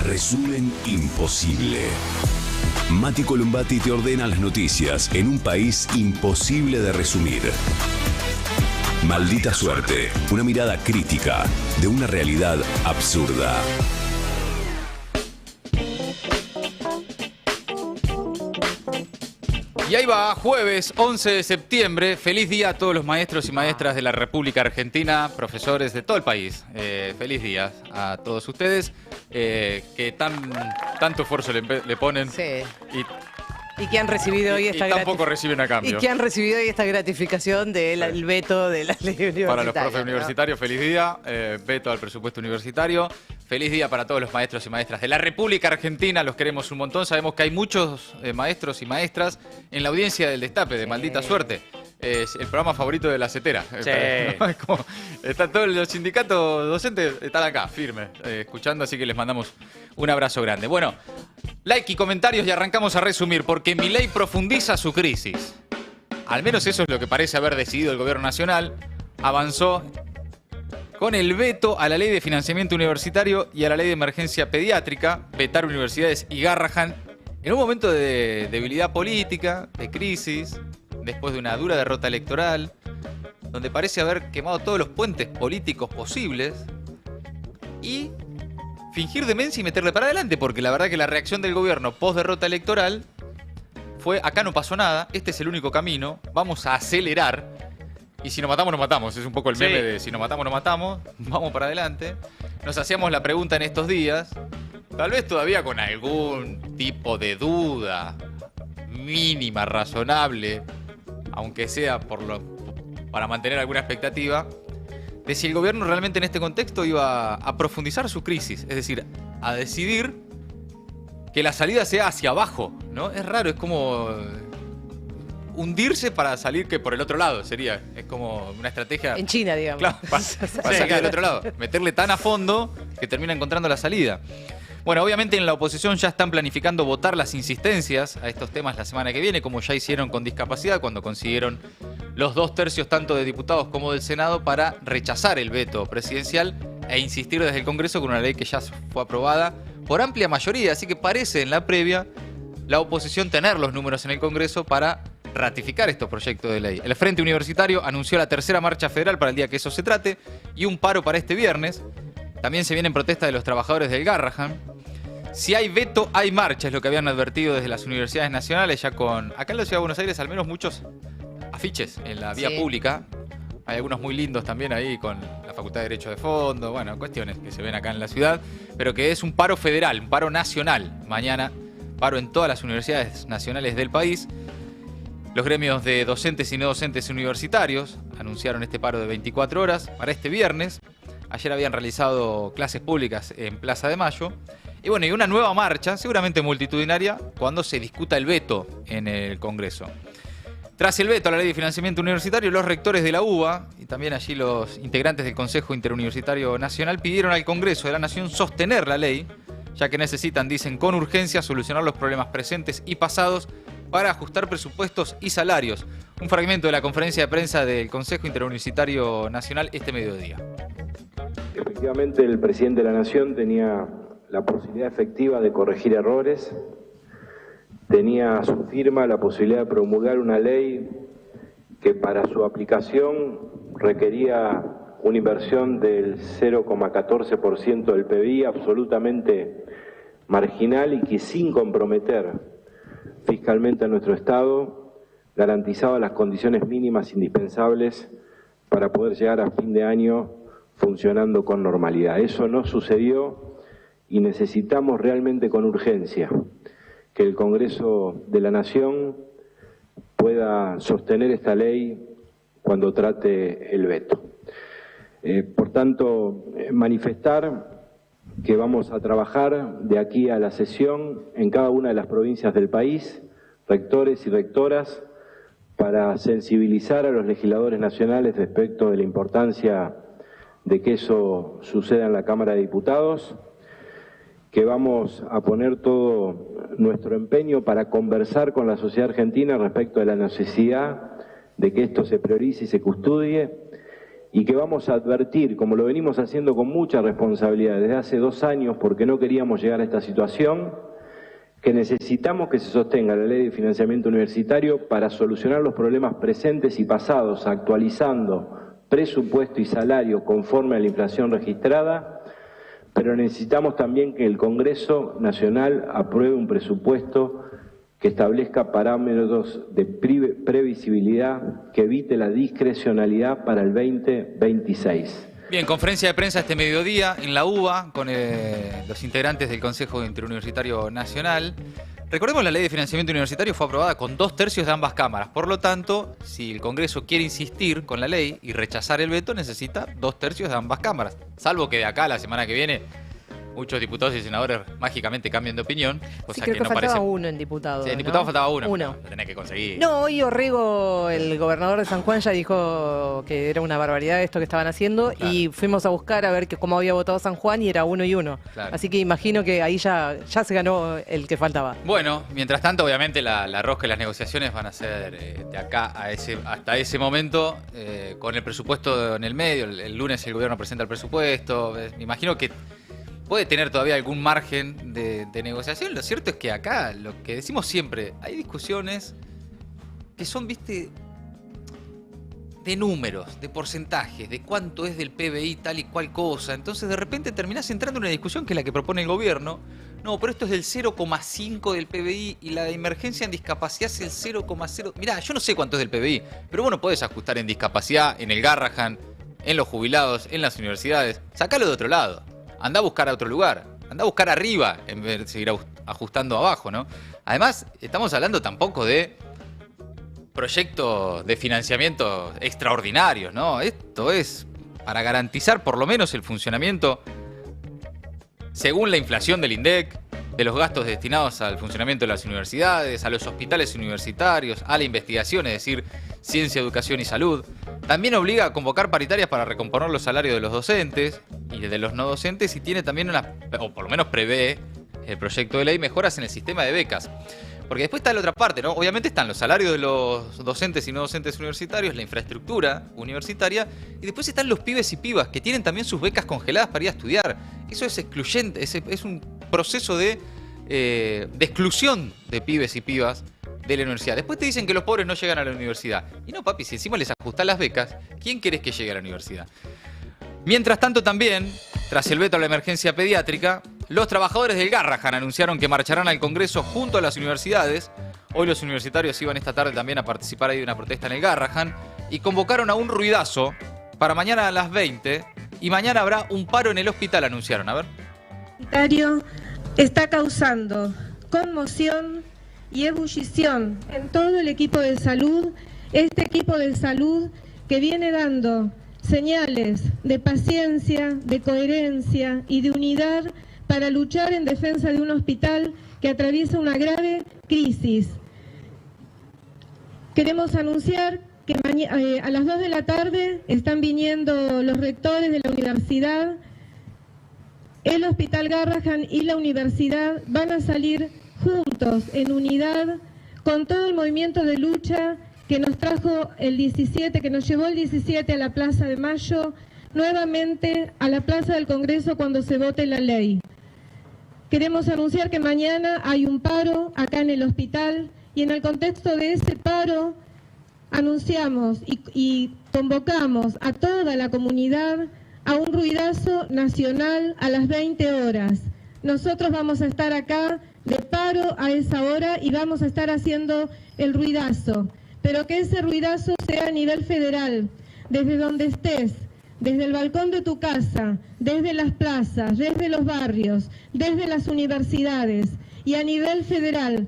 Resumen imposible. Mati Columbati te ordena las noticias en un país imposible de resumir. Maldita suerte, una mirada crítica de una realidad absurda. Y ahí va, jueves 11 de septiembre. Feliz día a todos los maestros y maestras de la República Argentina, profesores de todo el país. Feliz día a todos ustedes que tanto esfuerzo le ponen. Sí. Y que han recibido hoy esta tampoco reciben a cambio. Y que han recibido hoy esta gratificación del veto de la ley universitaria. Para los profes universitarios, feliz día. Veto al presupuesto universitario. Feliz día para todos los maestros y maestras de la República Argentina. Los queremos un montón. Sabemos que hay muchos maestros y maestras en la audiencia del Destape, de Maldita Suerte. Es el programa favorito de la CETERA. Sí. ¿No? Es como, están todos los sindicatos docentes, están acá, firmes, escuchando, así que les mandamos un abrazo grande. Bueno, like y comentarios y arrancamos a resumir, porque Milei profundiza su crisis. Al menos eso es lo que parece haber decidido el gobierno nacional. Avanzó con el veto a la ley de financiamiento universitario y a la ley de emergencia pediátrica, vetar universidades y Garrahan, en un momento de debilidad política, de crisis, después de una dura derrota electoral, donde parece haber quemado todos los puentes políticos posibles y fingir demencia y meterle para adelante, porque la verdad que la reacción del gobierno post derrota electoral fue: acá no pasó nada, este es el único camino, vamos a acelerar y si nos matamos, nos matamos. Es un poco el meme de si nos matamos, nos matamos, vamos para adelante. Nos hacíamos la pregunta en estos días, tal vez todavía con algún tipo de duda mínima, razonable, aunque sea para mantener alguna expectativa, de si el gobierno realmente en este contexto iba a profundizar su crisis, es decir, a decidir que la salida sea hacia abajo, ¿no? Es raro, es como hundirse para salir que por el otro lado sería, es como una estrategia en China, digamos. Claro, para salir del otro lado, meterle tan a fondo que termina encontrando la salida. Bueno, obviamente en la oposición ya están planificando votar las insistencias a estos temas la semana que viene, como ya hicieron con discapacidad, cuando consiguieron los 2/3 tanto de diputados como del Senado para rechazar el veto presidencial e insistir desde el Congreso con una ley que ya fue aprobada por amplia mayoría. Así que parece en la previa la oposición tener los números en el Congreso para ratificar estos proyectos de ley. El Frente Universitario anunció la tercera marcha federal para el día que eso se trate y un paro para este viernes. También se vienen protestas de los trabajadores del Garrahan. Si hay veto, hay marcha, es lo que habían advertido desde las universidades nacionales, ya con acá en la Ciudad de Buenos Aires al menos muchos afiches en la vía pública. Hay algunos muy lindos también ahí con la Facultad de Derecho de fondo, bueno, cuestiones que se ven acá en la ciudad, pero que es un paro federal, un paro nacional. Mañana, paro en todas las universidades nacionales del país. Los gremios de docentes y no docentes universitarios anunciaron este paro de 24 horas para este viernes. Ayer habían realizado clases públicas en Plaza de Mayo. Y bueno, y una nueva marcha, seguramente multitudinaria, cuando se discuta el veto en el Congreso. Tras el veto a la ley de financiamiento universitario, los rectores de la UBA y también allí los integrantes del Consejo Interuniversitario Nacional pidieron al Congreso de la Nación sostener la ley, ya que necesitan, dicen, con urgencia solucionar los problemas presentes y pasados para ajustar presupuestos y salarios. Un fragmento de la conferencia de prensa del Consejo Interuniversitario Nacional este mediodía. Efectivamente, el presidente de la Nación tenía la posibilidad efectiva de corregir errores, tenía a su firma la posibilidad de promulgar una ley que para su aplicación requería una inversión del 0,14% del PBI, absolutamente marginal y que sin comprometer fiscalmente a nuestro Estado garantizaba las condiciones mínimas indispensables para poder llegar a fin de año funcionando con normalidad. Eso no sucedió y necesitamos realmente con urgencia que el Congreso de la Nación pueda sostener esta ley cuando trate el veto. Por tanto, manifestar que vamos a trabajar de aquí a la sesión en cada una de las provincias del país, rectores y rectoras, para sensibilizar a los legisladores nacionales respecto de la importancia de que eso suceda en la Cámara de Diputados, que vamos a poner todo nuestro empeño para conversar con la sociedad argentina respecto de la necesidad de que esto se priorice y se custodie, y que vamos a advertir, como lo venimos haciendo con mucha responsabilidad desde hace 2 años, porque no queríamos llegar a esta situación, que necesitamos que se sostenga la ley de financiamiento universitario para solucionar los problemas presentes y pasados, actualizando presupuesto y salario conforme a la inflación registrada, pero necesitamos también que el Congreso Nacional apruebe un presupuesto que establezca parámetros de previsibilidad que evite la discrecionalidad para el 2026. Bien, conferencia de prensa este mediodía en la UBA con los integrantes del Consejo Interuniversitario Nacional. Recordemos, la ley de financiamiento universitario fue aprobada con 2/3 de ambas cámaras. Por lo tanto, si el Congreso quiere insistir con la ley y rechazar el veto, necesita 2/3 de ambas cámaras. Salvo que de acá a la semana que viene muchos diputados y senadores mágicamente cambian de opinión, cosa creo que que no faltaba parece. uno en diputado. Sí, en diputado faltaba uno. Uno. Lo tenés que conseguir. No, hoy Orrego, el gobernador de San Juan, ya dijo que era una barbaridad esto que estaban haciendo, Claro. y fuimos a buscar a ver cómo había votado San Juan y era 1 y 1. Claro. Así que imagino que ahí ya se ganó el que faltaba. Bueno, mientras tanto, obviamente la rosca y las negociaciones van a ser de acá hasta ese momento, con el presupuesto en el medio. El lunes el gobierno presenta el presupuesto. Me imagino que puede tener todavía algún margen de negociación. Lo cierto es que acá, lo que decimos siempre, hay discusiones que son, viste, de números, de porcentajes, de cuánto es del PBI tal y cual cosa. Entonces de repente terminás entrando en una discusión que es la que propone el gobierno. No, pero esto es del 0,5 del PBI y la de emergencia en discapacidad es el 0,0. Mirá, yo no sé cuánto es del PBI, pero vos no podés ajustar en discapacidad, en el Garrahan, en los jubilados, en las universidades. Sacalo de otro lado. Andá a buscar a otro lugar. Andá a buscar arriba en vez de seguir ajustando abajo, ¿no? Además, estamos hablando tampoco de proyectos de financiamiento extraordinarios, ¿no? Esto es para garantizar por lo menos el funcionamiento, según la inflación del INDEC, de los gastos destinados al funcionamiento de las universidades, a los hospitales universitarios, a la investigación, es decir, ciencia, educación y salud. También obliga a convocar paritarias para recomponer los salarios de los docentes y de los no docentes, y tiene también o por lo menos prevé el proyecto de ley, mejoras en el sistema de becas. Porque después está la otra parte, ¿no? Obviamente están los salarios de los docentes y no docentes universitarios, la infraestructura universitaria, y después están los pibes y pibas que tienen también sus becas congeladas para ir a estudiar. Eso es excluyente, es un proceso de exclusión de pibes y pibas de la universidad. Después te dicen que los pobres no llegan a la universidad. Y no, papi, si encima les ajustás las becas, ¿quién querés que llegue a la universidad? Mientras tanto también, tras el veto a la emergencia pediátrica, los trabajadores del Garrahan anunciaron que marcharán al Congreso junto a las universidades. Hoy los universitarios iban esta tarde también a participar ahí de una protesta en el Garrahan y convocaron a un ruidazo para mañana a las 20, y mañana habrá un paro en el hospital, anunciaron. A ver. Está causando conmoción y ebullición en todo el equipo de salud, este equipo de salud que viene dando señales de paciencia, de coherencia y de unidad para luchar en defensa de un hospital que atraviesa una grave crisis. Queremos anunciar que a las 2 de la tarde están viniendo los rectores de la universidad. El Hospital Garrahan y la universidad van a salir juntos, en unidad, con todo el movimiento de lucha que nos trajo el 17, que nos llevó el 17 a la Plaza de Mayo, nuevamente a la Plaza del Congreso cuando se vote la ley. Queremos anunciar que mañana hay un paro acá en el hospital, y en el contexto de ese paro anunciamos y convocamos a toda la comunidad a un ruidazo nacional a las 20 horas. Nosotros vamos a estar acá de paro a esa hora y vamos a estar haciendo el ruidazo, pero que ese ruidazo sea a nivel federal, desde donde estés, desde el balcón de tu casa, desde las plazas, desde los barrios, desde las universidades, y a nivel federal.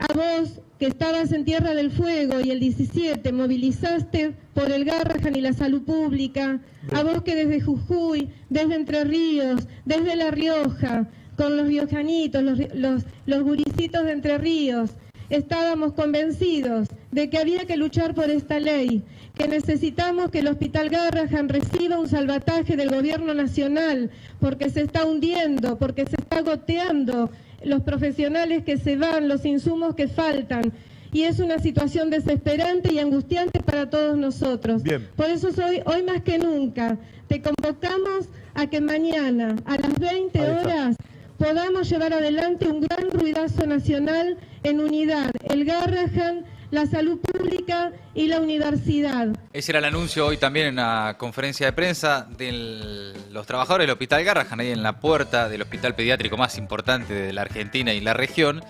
A vos que estabas en Tierra del Fuego y el 17 movilizaste por el Garrahan y la salud pública, a vos que desde Jujuy, desde Entre Ríos, desde La Rioja, con los riojanitos, los guricitos de Entre Ríos, estábamos convencidos de que había que luchar por esta ley, que necesitamos que el Hospital Garrahan reciba un salvataje del gobierno nacional, porque se está hundiendo, porque se está goteando los profesionales que se van, los insumos que faltan, y es una situación desesperante y angustiante para todos nosotros. Bien. Por eso hoy más que nunca te convocamos a que mañana a las 20 horas podamos llevar adelante un gran ruidazo nacional en unidad, el Garrahan, la salud pública y la universidad. Ese era el anuncio hoy también en una conferencia de prensa de los trabajadores del Hospital Garrahan, ahí en la puerta del hospital pediátrico más importante de la Argentina y la región.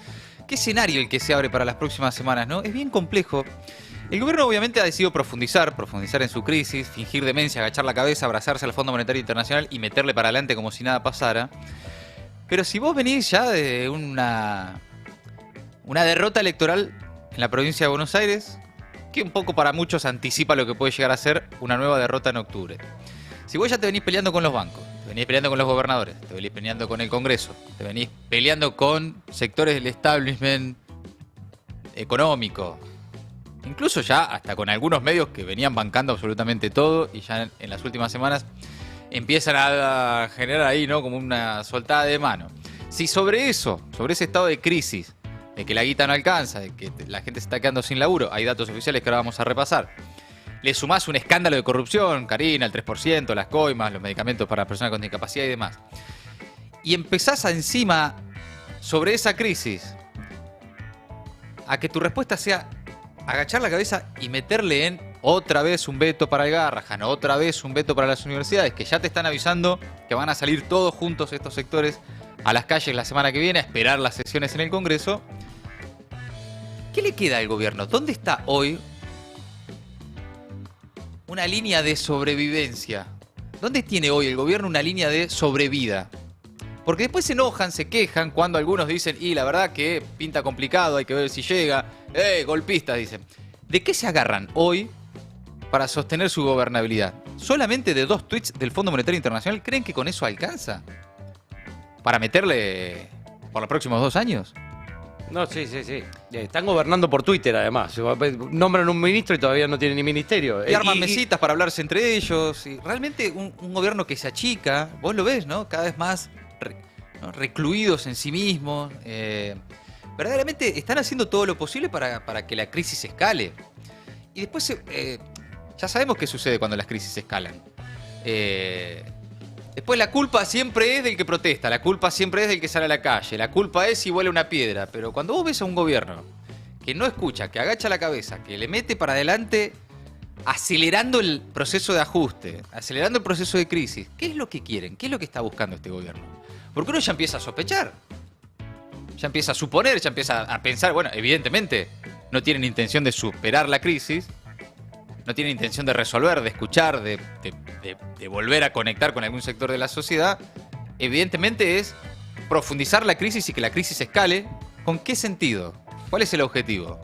¿Qué escenario el que se abre para las próximas semanas, no? Es bien complejo. El gobierno obviamente ha decidido profundizar en su crisis, fingir demencia, agachar la cabeza, abrazarse al Fondo Monetario Internacional y meterle para adelante como si nada pasara. Pero si vos venís ya de una derrota electoral en la provincia de Buenos Aires, que un poco para muchos anticipa lo que puede llegar a ser una nueva derrota en octubre. Si vos ya te venís peleando con los bancos, te venís peleando con los gobernadores, te venís peleando con el Congreso, te venís peleando con sectores del establishment económico, incluso ya hasta con algunos medios que venían bancando absolutamente todo y ya en las últimas semanas empiezan a generar ahí, ¿no?, como una soltada de mano. Si sobre eso, sobre ese estado de crisis, de que la guita no alcanza, de que la gente se está quedando sin laburo, hay datos oficiales que ahora vamos a repasar, le sumás un escándalo de corrupción, Karina, el 3%, las coimas, los medicamentos para personas con discapacidad y demás, y empezás encima, sobre esa crisis, a que tu respuesta sea agachar la cabeza y meterle en otra vez un veto para el Garrahan, otra vez un veto para las universidades, que ya te están avisando que van a salir todos juntos estos sectores a las calles la semana que viene a esperar las sesiones en el Congreso. ¿Qué le queda al gobierno? ¿Dónde está hoy una línea de sobrevivencia? ¿Dónde tiene hoy el gobierno una línea de sobrevida? Porque después se enojan, se quejan cuando algunos dicen, y la verdad que pinta complicado, hay que ver si llega, golpistas, dicen. ¿De qué se agarran hoy para sostener su gobernabilidad? ¿Solamente de 2 tweets del Fondo Monetario Internacional? ¿Creen que con eso alcanza para meterle por los próximos 2 años? No, sí. Están gobernando por Twitter, además. Nombran un ministro y todavía no tienen ni ministerio. Y arman mesitas para hablarse entre ellos. Y realmente un gobierno que se achica, vos lo ves, ¿no? Cada vez más recluidos en sí mismos. Verdaderamente están haciendo todo lo posible para que la crisis escale. Y después, ya sabemos qué sucede cuando las crisis escalan. Después la culpa siempre es del que protesta, la culpa siempre es del que sale a la calle, la culpa es si vuela una piedra. Pero cuando vos ves a un gobierno que no escucha, que agacha la cabeza, que le mete para adelante, acelerando el proceso de ajuste, acelerando el proceso de crisis, ¿qué es lo que quieren? ¿Qué es lo que está buscando este gobierno? Porque uno ya empieza a sospechar, ya empieza a suponer, ya empieza a pensar, bueno, evidentemente no tienen intención de superar la crisis, no tienen intención de resolver, de escuchar, de volver a conectar con algún sector de la sociedad. Evidentemente es profundizar la crisis y que la crisis escale. ¿Con qué sentido? ¿Cuál es el objetivo?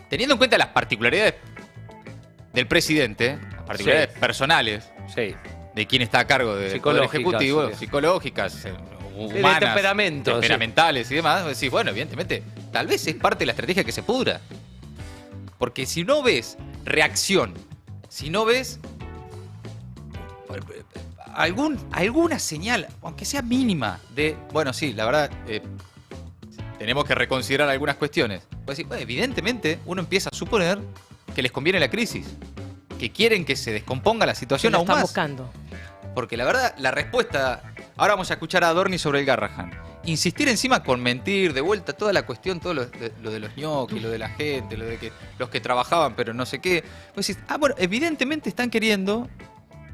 Teniendo en cuenta las particularidades del presidente, las particularidades personales de quien está a cargo del Poder Ejecutivo, psicológicas, humanas, temperamentales y demás, decís, bueno, evidentemente, tal vez es parte de la estrategia que se pudra. Porque si no ves reacción, si no ves alguna señal, aunque sea mínima, de, bueno, sí, la verdad, tenemos que reconsiderar algunas cuestiones. Pues decir, bueno, evidentemente uno empieza a suponer que les conviene la crisis, que quieren que se descomponga la situación aún más. Están buscando. Porque la verdad, la respuesta... Ahora vamos a escuchar a Adorni sobre el Garrahan. Insistir encima con mentir, de vuelta toda la cuestión, todo lo de los ñoquis, lo de la gente, lo de que los que trabajaban pero no sé qué. Pues decís, bueno, evidentemente están queriendo,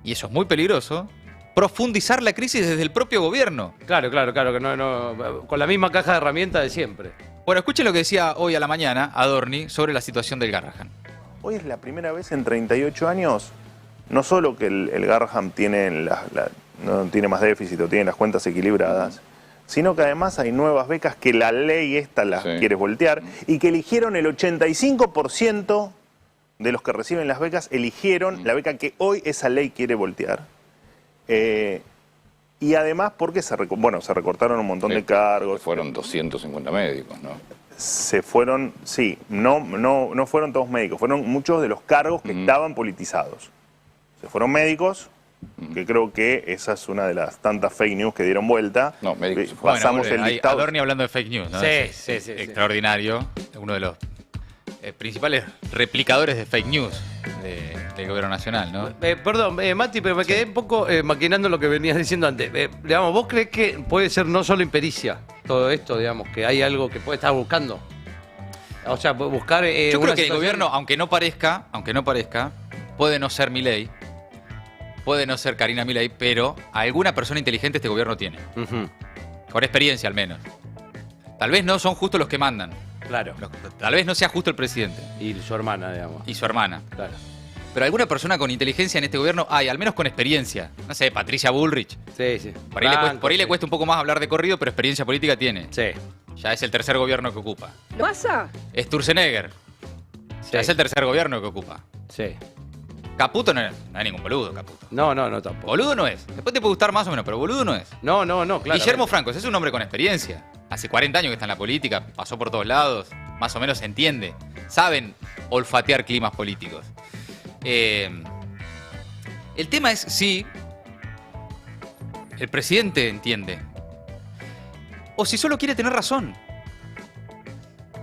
y eso es muy peligroso, profundizar la crisis desde el propio gobierno. Claro, que no, con la misma caja de herramientas de siempre. Bueno, escuchen lo que decía hoy a la mañana Adorni sobre la situación del Garrahan. Hoy es la primera vez en 38 años, no solo que el Garrahan tiene no tiene más déficit o tiene las cuentas equilibradas, sino que además hay nuevas becas que la ley esta las quiere voltear y que eligieron el 85% de los que reciben las becas, eligieron la beca que hoy esa ley quiere voltear. Y además porque se recortaron un montón de cargos. Fueron 250 médicos, ¿no? Se fueron, sí, no fueron todos médicos, fueron muchos de los cargos que estaban politizados. Se fueron médicos que creo que esa es una de las tantas fake news que dieron vuelta. No, médicos. Pasamos Bueno, el hay listado. Adorni hablando de fake news, ¿no? Sí, Es sí. extraordinario. Uno de los principales replicadores de fake news del gobierno nacional, ¿no? Perdón, Mati, pero me quedé un poco maquinando lo que venías diciendo antes. Digamos, ¿vos crees que puede ser no solo impericia todo esto, digamos, que hay algo que puede estar buscando? O sea, buscar Yo creo una que el situación- gobierno, aunque no parezca, puede no ser Milei, puede no ser Karina Milei, pero alguna persona inteligente este gobierno tiene. Ujú, Con experiencia al menos. Tal vez no son justos los que mandan. claro. Tal vez no sea justo el presidente Y su hermana, digamos. y su hermana. Claro. Pero alguna persona con inteligencia en este gobierno hay, al menos con experiencia. No sé, Patricia Bullrich. Sí, sí. Por ahí, Blanco, le sí. cuesta un poco más hablar de corrido, pero experiencia política tiene. Sí. Ya es el tercer gobierno que ocupa. ¿Pasa? Sturzenegger. Sí. Ya es el tercer gobierno que ocupa. Sí. Caputo no es ningún boludo, Caputo. No, tampoco. Boludo no es. Después te puede gustar más o menos, pero boludo no es. No, claro. Guillermo Franco es un hombre con experiencia. Hace 40 años que está en la política, pasó por todos lados, más o menos se entiende. Saben olfatear climas políticos. El tema es si el presidente entiende. O si solo quiere tener razón.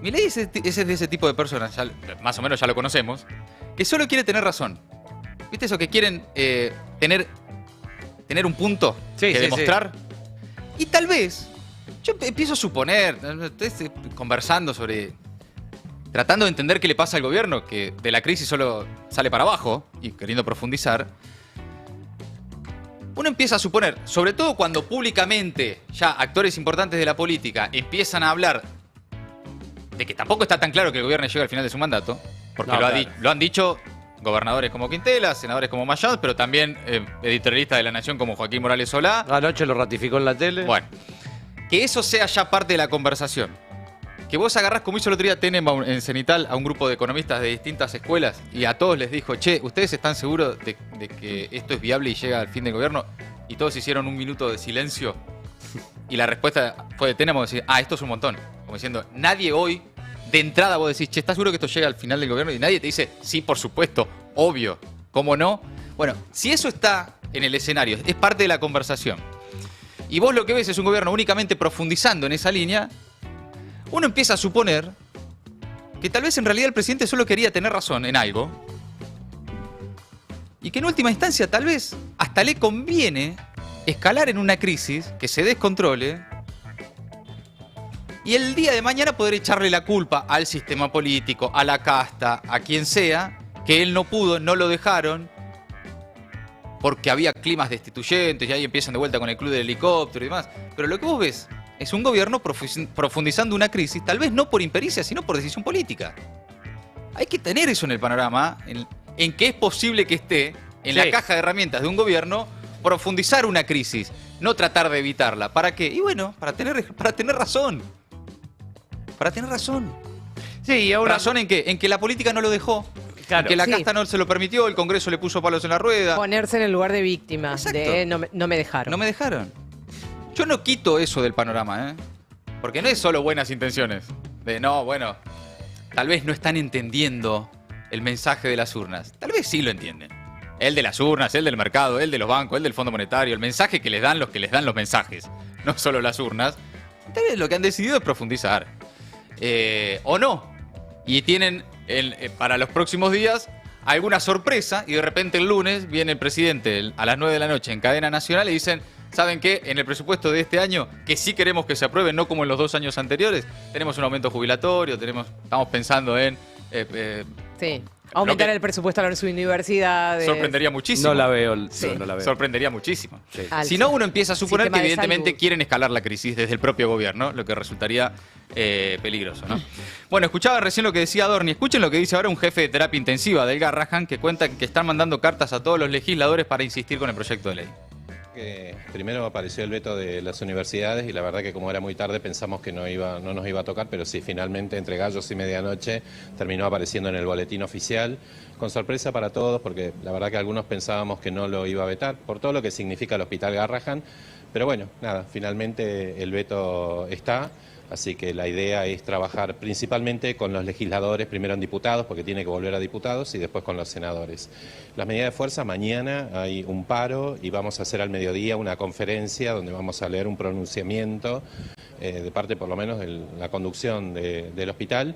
Milei es de ese tipo de personas, más o menos ya lo conocemos, que solo quiere tener razón. ¿Viste eso que quieren tener un punto Sí, que sí, demostrar? Y tal vez, yo empiezo a suponer, estoy conversando tratando de entender qué le pasa al gobierno, que de la crisis solo sale para abajo, y queriendo profundizar. Uno empieza a suponer, sobre todo cuando públicamente ya actores importantes de la política empiezan a hablar de que tampoco está tan claro que el gobierno llegue al final de su mandato, porque No, lo claro. han dicho gobernadores como Quintela, senadores como Mayad, pero también editorialistas de La Nación como Joaquín Morales Solá. Anoche lo ratificó en la tele. Bueno, que eso sea ya parte de la conversación. Que vos agarrás, como hizo el otro día Tenenbaum en Cenital, a un grupo de economistas de distintas escuelas y a todos les dijo, che, ¿ustedes están seguros de que esto es viable y llega al fin del gobierno? Y todos hicieron un minuto de silencio. Y la respuesta fue de Tenenbaum decir, esto es un montón. Como diciendo, nadie hoy, de entrada vos decís, che, ¿estás seguro que esto llega al final del gobierno? Y nadie te dice, sí, por supuesto, obvio, ¿cómo no? Bueno, si eso está en el escenario, es parte de la conversación. Y vos lo que ves es un gobierno únicamente profundizando en esa línea, uno empieza a suponer que tal vez en realidad el presidente solo quería tener razón en algo y que en última instancia tal vez hasta le conviene escalar en una crisis que se descontrole y el día de mañana poder echarle la culpa al sistema político, a la casta, a quien sea, que él no pudo, no lo dejaron porque había climas destituyentes y ahí empiezan de vuelta con el club del helicóptero y demás. Pero lo que vos ves es un gobierno profundizando una crisis, tal vez no por impericia, sino por decisión política. Hay que tener eso en el panorama, en que es posible que esté en la caja de herramientas de un gobierno profundizar una crisis, no tratar de evitarla. ¿Para qué? Y bueno, para tener razón. Para tener razón. Sí, y ahora... ¿Razón en qué? En que la política no lo dejó. Claro. En que la Sí. casta no se lo permitió, el Congreso le puso palos en la rueda. Ponerse en el lugar de víctima, Exacto. de no me dejaron. No me dejaron. Yo no quito eso del panorama, ¿eh? Porque no es solo buenas intenciones. De no, bueno, tal vez no están entendiendo el mensaje de las urnas. Tal vez sí lo entienden. El de las urnas, el del mercado, el de los bancos, el del Fondo Monetario, el mensaje que les dan los mensajes, no solo las urnas. Tal vez lo que han decidido es profundizar. O no. Y tienen para los próximos días alguna sorpresa y de repente el lunes viene el presidente a las 9 de la noche en cadena nacional y dicen, ¿saben qué? En el presupuesto de este año, que sí queremos que se apruebe, no como en los 2 años anteriores, tenemos un aumento jubilatorio, estamos pensando en... Sí. Aumentar el presupuesto a las universidades. sorprendería muchísimo. No la veo. Sí. No la veo. Sorprendería muchísimo. Sí. Alza. Si no, uno empieza a suponer Sistema que de evidentemente salud. quieren escalar la crisis desde el propio gobierno, lo que resultaría peligroso, ¿no? Bueno, escuchaba recién lo que decía Adorni. Escuchen lo que dice ahora un jefe de terapia intensiva del Garrahan, que cuenta que están mandando cartas a todos los legisladores para insistir con el proyecto de ley. Primero apareció el veto de las universidades y la verdad que como era muy tarde pensamos que no nos iba a tocar, pero sí, finalmente entre gallos y medianoche terminó apareciendo en el boletín oficial, con sorpresa para todos porque la verdad que algunos pensábamos que no lo iba a vetar por todo lo que significa el Hospital Garrahan, Pero bueno, nada, finalmente el veto está. Así que la idea es trabajar principalmente con los legisladores, primero en diputados, porque tiene que volver a diputados, y después con los senadores. Las medidas de fuerza, mañana hay un paro y vamos a hacer al mediodía una conferencia donde vamos a leer un pronunciamiento de parte, por lo menos, de la conducción del hospital,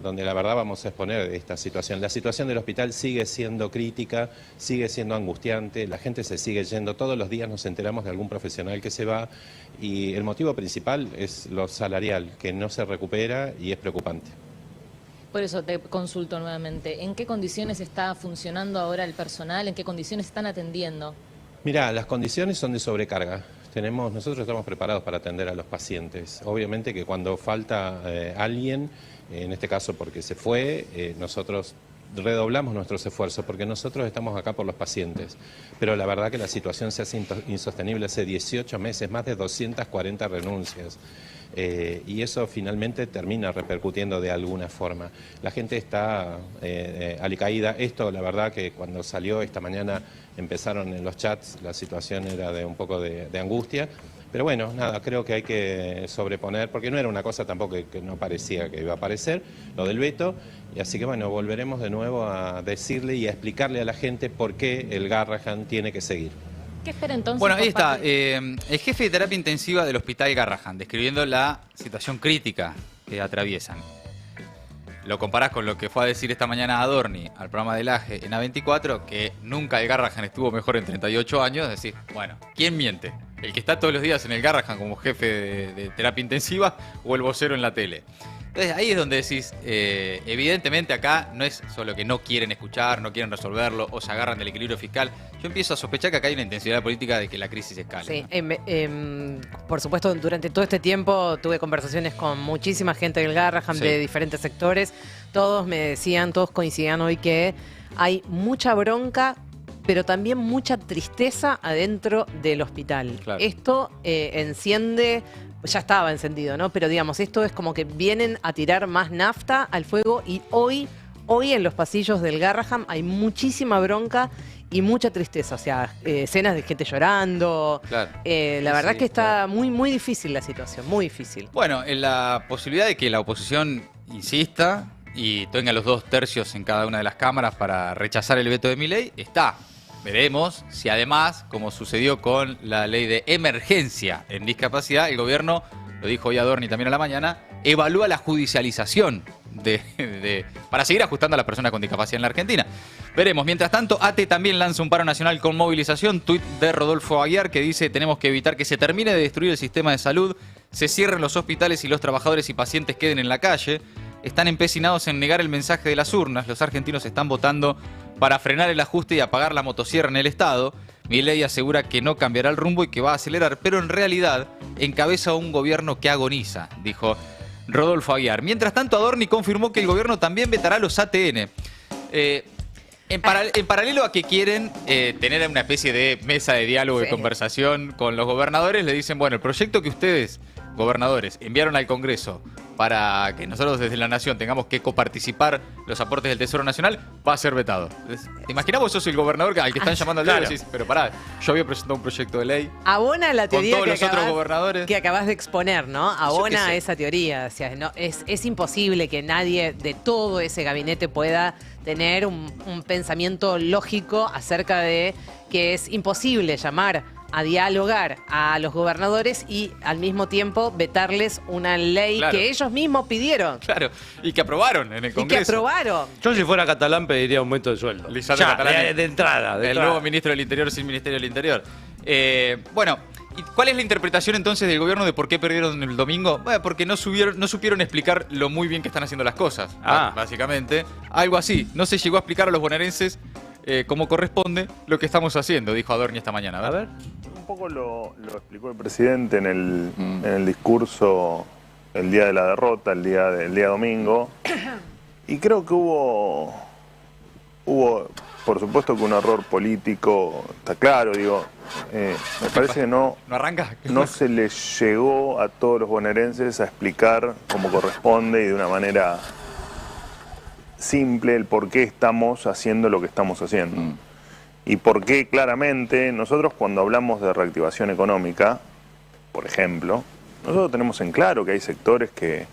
donde la verdad vamos a exponer esta situación. La situación del hospital sigue siendo crítica, sigue siendo angustiante, la gente se sigue yendo, todos los días nos enteramos de algún profesional que se va, y el motivo principal es lo salarial, que no se recupera y es preocupante. Por eso te consulto nuevamente, ¿en qué condiciones está funcionando ahora el personal? ¿En qué condiciones están atendiendo? Mirá, las condiciones son de sobrecarga. Nosotros estamos preparados para atender a los pacientes. Obviamente que cuando falta alguien, en este caso porque se fue, nosotros redoblamos nuestros esfuerzos porque nosotros estamos acá por los pacientes. Pero la verdad que la situación se hace insostenible hace 18 meses, más de 240 renuncias. Y eso finalmente termina repercutiendo de alguna forma. La gente está alicaída. Esto, la verdad que cuando salió esta mañana empezaron en los chats, la situación era de un poco de angustia. Pero bueno, nada, creo que hay que sobreponer, porque no era una cosa tampoco que no parecía que iba a aparecer, lo del veto. Y así que bueno, volveremos de nuevo a decirle y a explicarle a la gente por qué el Garrahan tiene que seguir. ¿Qué espera entonces? Bueno, ahí está, el jefe de terapia intensiva del Hospital Garrahan, describiendo la situación crítica que atraviesan. Lo comparás con lo que fue a decir esta mañana Adorni al programa del AGE en A24, que nunca el Garrahan estuvo mejor en 38 años. Es decir, bueno, ¿quién miente? ¿El que está todos los días en el Garrahan como jefe de terapia intensiva o el vocero en la tele? Entonces ahí es donde decís, evidentemente acá no es solo que no quieren escuchar, no quieren resolverlo o se agarran del equilibrio fiscal. Yo empiezo a sospechar que acá hay una intensidad política de que la crisis escale. Sí, ¿no? Por supuesto, durante todo este tiempo tuve conversaciones con muchísima gente del Garrahan, Sí. de diferentes sectores. Todos me decían, todos coincidían hoy que hay mucha bronca, pero también mucha tristeza adentro del hospital. Claro. Esto enciende... Ya estaba encendido, ¿no? Pero digamos, esto es como que vienen a tirar más nafta al fuego, y hoy en los pasillos del Garrahan hay muchísima bronca y mucha tristeza. O sea, escenas de gente llorando. Claro. La verdad Sí, que está claro. muy difícil la situación, muy difícil. Bueno, en la posibilidad de que la oposición insista y tenga los 2/3 en cada una de las cámaras para rechazar el veto de Milei, está. Veremos si además, como sucedió con la ley de emergencia en discapacidad, el gobierno, lo dijo hoy Adorni también a la mañana, evalúa la judicialización para seguir ajustando a las personas con discapacidad en la Argentina. Veremos. Mientras tanto, ATE también lanza un paro nacional con movilización. Tuit de Rodolfo Aguiar que dice: tenemos que evitar que se termine de destruir el sistema de salud, se cierren los hospitales y los trabajadores y pacientes queden en la calle. Están empecinados en negar el mensaje de las urnas. Los argentinos están votando para frenar el ajuste y apagar la motosierra en el Estado. Milei asegura que no cambiará el rumbo y que va a acelerar, pero en realidad encabeza un gobierno que agoniza, dijo Rodolfo Aguiar. Mientras tanto, Adorni confirmó que el gobierno también vetará los ATN. En paralelo a que quieren tener una especie de mesa de diálogo, Sí. de conversación con los gobernadores, le dicen, bueno, el proyecto que ustedes, gobernadores, enviaron al Congreso para que nosotros desde la Nación tengamos que coparticipar los aportes del Tesoro Nacional, va a ser vetado. Entonces, ¿te imaginás vos sos el gobernador al que están llamando al diálogo? claro. Y decís, pero pará, yo había presentado un proyecto de ley Abona la con teoría todos los otros gobernadores. que acabas de exponer, ¿no? Abona sé. esa teoría. O sea, no, es imposible que nadie de todo ese gabinete pueda tener un pensamiento lógico acerca de que es imposible llamar a dialogar a los gobernadores y al mismo tiempo vetarles una ley Claro. que ellos mismos pidieron Claro, y que aprobaron en el y que Congreso. aprobaron. Yo si fuera catalán pediría aumento de sueldo. Lisandro Ya, Catalán, de entrada. el nuevo ministro del Interior sin Ministerio del Interior. Bueno, ¿y cuál es la interpretación entonces del gobierno de por qué perdieron el domingo? Bueno, porque no supieron explicar lo muy bien que están haciendo las cosas, básicamente. Algo así. No se llegó a explicar a los bonaerenses como corresponde lo que estamos haciendo, dijo Adorni esta mañana. A ver. Un poco lo explicó el presidente en el discurso el día de la derrota, el día domingo. Y creo que hubo, por supuesto que un error político, está claro, digo. Me parece que no arranca. No se le llegó a todos los bonaerenses a explicar como corresponde y de una manera simple el por qué estamos haciendo lo que estamos haciendo. y por qué claramente nosotros cuando hablamos de reactivación económica, por ejemplo, nosotros tenemos en claro que hay sectores que